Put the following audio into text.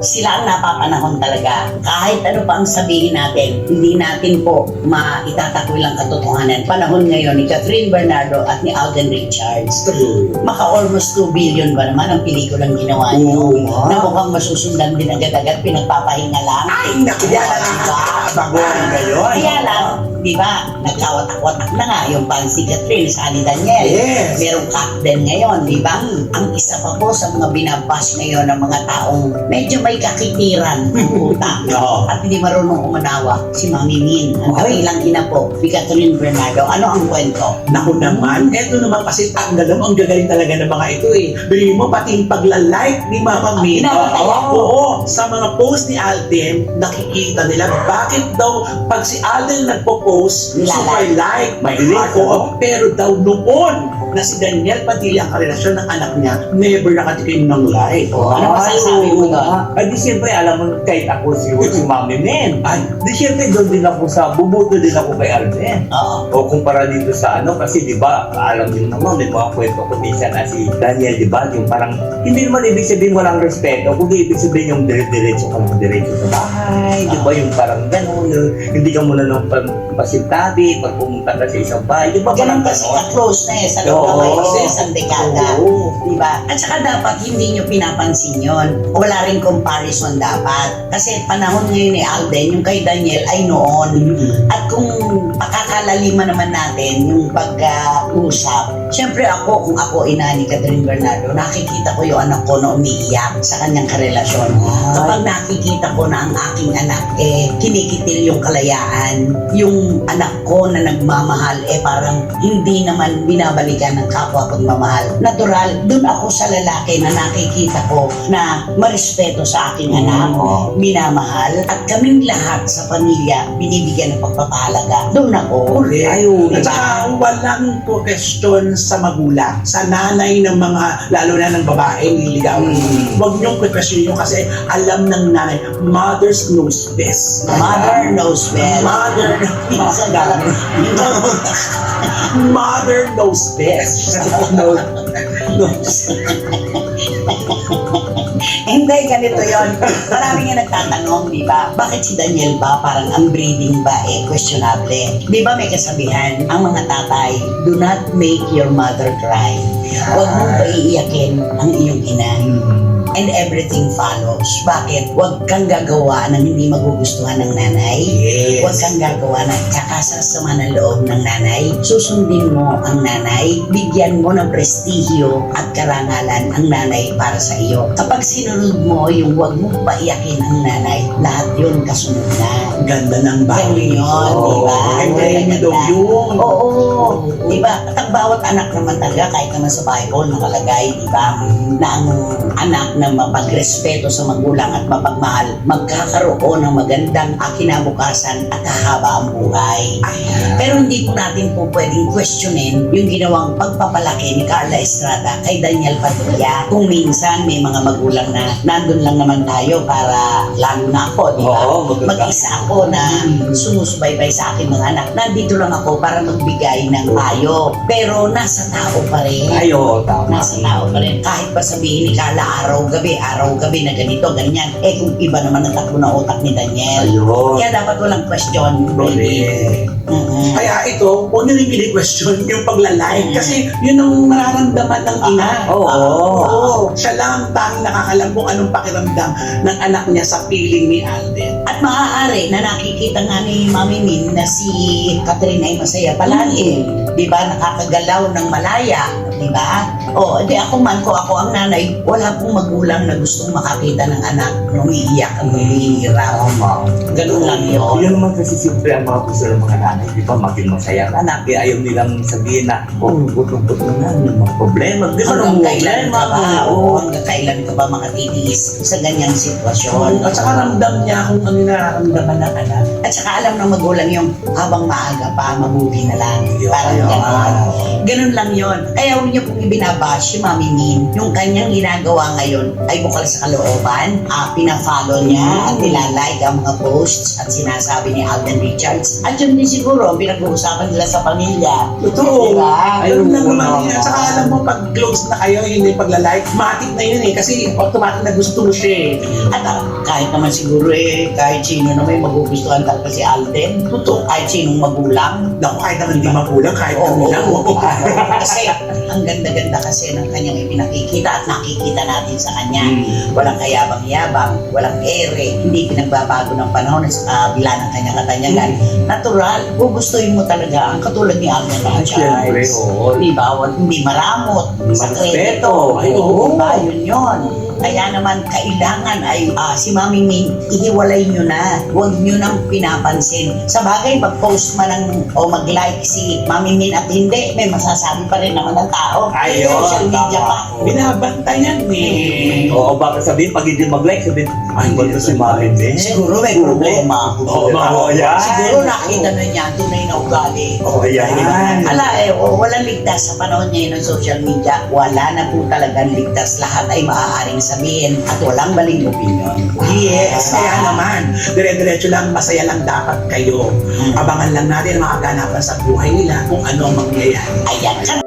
sila ang napapanahon talaga. Kahit ano pa ang sabihin natin, hindi natin po maitatakwil ang katotohanan. Panahon ngayon ni Catherine Bernardo at ni Alden Richards. Maka almost 2 billion ba naman ang pelikulang ginawa niyo? Na mukhang masusundan din agad-agad, pinagpapahinga lang. Ay, naku, yan na lang. Baguhan ngayon. Kaya lang, di ba, nagkawatak-watak na nga yung pan si Catherine sa ni Daniel. Yes. Merong cut din ngayon, di ba? Ang isa pa po sa mga binabash ngayon ng mga taong medyo may kakitiran ng utak Oo. at hindi marunong umanawa, si Mami Min, ang kabilang ina po, ni Catherine Bernardo. Ano ang kwento? Naku naman, eto naman kasi ang gagaling talaga ng mga ito eh. Bili mo pati yung pagla-like ni Mama Min. Oo, sa mga post ni Alden, nakikita nila bakit daw pag si Alden nagpo-post, super like, may heart, pero daw noon na si Daniel Padilla ang karelasyon ng anak niya, never nakatikim ng like. Ano masasabi mo doon? Ay, di siyempre, alam mo, kahit ako si Mami Men. Ay, Di siyempre, doon din ako bubuto din ako kay Alden. Oo. O kumpara dito sa kasi di ba, alam din naman, may mga kwento ko minsan na si Daniel, di ba, yung parang, hindi naman ibig sabihin walang respeto, kundi ibig sabihin yung diretso ka lang diretso sa bahay, di ba, yung parang gano'n, hindi ka muna nung pasintabi, pag pumunta ka sa isang bahay, di ba, Ganun parang kasi gano'n? ka-close na sa loob Oo. ng kayo sa isang dekada. Oo. Diba? At saka dapat hindi nyo pinapansin yon. Wala rin comparison dapat. Kasi panahon ngayon ni Alden, yung kay Daniel ay noon. At kung pakakalaliman naman natin yung pag-usap, syempre kung ako ina ni Catherine Bernardo, nakikita ko yung anak ko na umiiyak sa kanyang karelasyon. Kapag nakikita ko na ang aking anak kinikitil yung kalayaan, yung anak ko na nagmamahal parang hindi naman binabalikan ng kapwa pagmamahal. Natural, dun ako sa lalaki na nakikita ko na marespeto sa aking anak, minamahal, at kaming lahat sa pamilya binibigyan ng pagpapahalaga. Doon ako. Ayun. At saka walang question sa magulang, sa nanay ng mga, lalo na ng babae, niligawan. Huwag niyong question nyo kasi alam ng nanay, mothers knows best. Mother knows best. Mother Mother knows best. Hindi, ganito yon. Maraming nga nagtatanong, di ba? Bakit si Daniel ba parang ang breeding ba questionable? Di ba may kasabihan, ang mga tatay, do not make your mother cry. Huwag mong paiiyakin ang iyong ina. And everything follows. Bakit? Huwag kang gagawa ng hindi magugustuhan ng nanay. Yes. Huwag kang gagawa ng kakasasama ng loob ng nanay. Susundin mo ang nanay. Bigyan mo ng prestihyo at karangalan ang nanay para sa iyo. Kapag sinunod mo yung huwag mong paiyakin ang nanay, lahat yun kasunod na. Ganda ng Ganun yun, di ba? Ay, daw yun. Oo. Di ba? At ang bawat anak naman talaga, kahit naman sa Bible nakalagay, di ba? Na ang anak na mapagrespeto sa magulang at mapagmahal, magkakaroon ng magandang kinabukasan at hahaba ang buhay. Pero hindi po natin po pwedeng questionin yung ginawang pagpapalaki ni Carla Estrada kay Daniel Padilla. Kung minsan may mga magulang na nandun lang naman tayo para, lalo na ako, di ba? Mag-isa ako na sumusubaybay sa akin mga anak. Nandito lang ako para magbigay ng payo. Pero nasa tao pa rin. Ayo, tama. Nasa tao pa rin. Kahit pa sabihin ni Carla araw-gabi na ganito, ganyan. Kung iba naman ang takbo na utak ni Daniel. Ayun. Kaya dapat walang question. Correct. Kaya ito, huwag nyo rin question yung pagla-like kasi yun ang nararamdaman ng ina. Oo. Siya lang tanging nakakalam kung anong pakiramdam ng anak niya sa feeling ni Alden. At maaari na nakikita nga ni Mami Min na si Catherine ay masaya palagi. Di ba? Nakakagalaw ng malaya. Di ba? Di ako man, kung ako ang nanay, wala pong magulang na gustong makakita ng anak nung iiyak ang humihirap. Ganun lang yun. Yun naman kasi siyempre ang mga gusto ng mga nanay, di ba, maging masaya ang anak. Kaya ayaw nilang sabihin na, gutom-gutom na nga, yung mga problema. Di ba, Hanggang kailan ka ba? Oo. Hanggang kailan ka ba makatitiis sa ganyang sitwasyon? At saka ramdam niya kung ano nararamdaman ng anak. At saka alam ng magulang yung habang maaga pa, mabuti na lang. Parang Ayun. gano'n. Ganun lang yon. Kaya ayaw niya pong ibinabash si Mami Min. Yung kanyang ginagawa ngayon ay bukal sa kalooban, pina-follow niya at nilalike ang mga posts at sinasabi ni Alden Richards. At yun din siguro ang pinag-uusapan nila sa pamilya. Totoo. Diba? Ayun lang naman Oo. yun. At saka alam mo, pag close na kayo, yun yung pagla-like, matik na yun eh. Kasi automatic na gusto mo siya eh. At kahit naman siguro kahit sino na may magugustuhan talaga si Alden. Totoo. Kahit sinong magulang. Naku, kahit naman hindi magulang, kahit kami lang. Oo. Kasi ang ganda-ganda kasi ng kanyang ipinakikita at nakikita natin sa kanya. Walang kayabang-yabang, walang ere, hindi pinagbabago ng panahon sa kabila ng kanyang katanyagan. Natural, gugustuhin mo talaga ang katulad ni Alden Siyempre, Richards. oo. Diba? Hindi maramot sa Marespeto. kredito. Ay, oo. Diba? Yun yun. Kaya naman kailangan ay si Mami Min, ihiwalay nyo na. Huwag nyo nang pinapansin. Sa bagay, mag-post man o mag-like si Mami Min at hindi, may masasabi pa rin naman ng tao. Ayun, Social media tama. pa. Binabantayan eh. Oo, baka sabihin, pag hindi mag-like, sabihin, ay, ba't si Mami din? Siguro may problema. Oo, yan. Siguro nakita na niya tunay na ugali. Oo, yan. Ala walang ligtas sa panahon ngayon ng social media. Wala na po talagang ligtas. Lahat ay maaaring sabihin at walang maling opinion. Yes, kaya naman, dire-diretso lang, masaya lang dapat kayo. Abangan lang natin ang mga kaganapan sa buhay nila kung ano ang mangyayari. Ayan,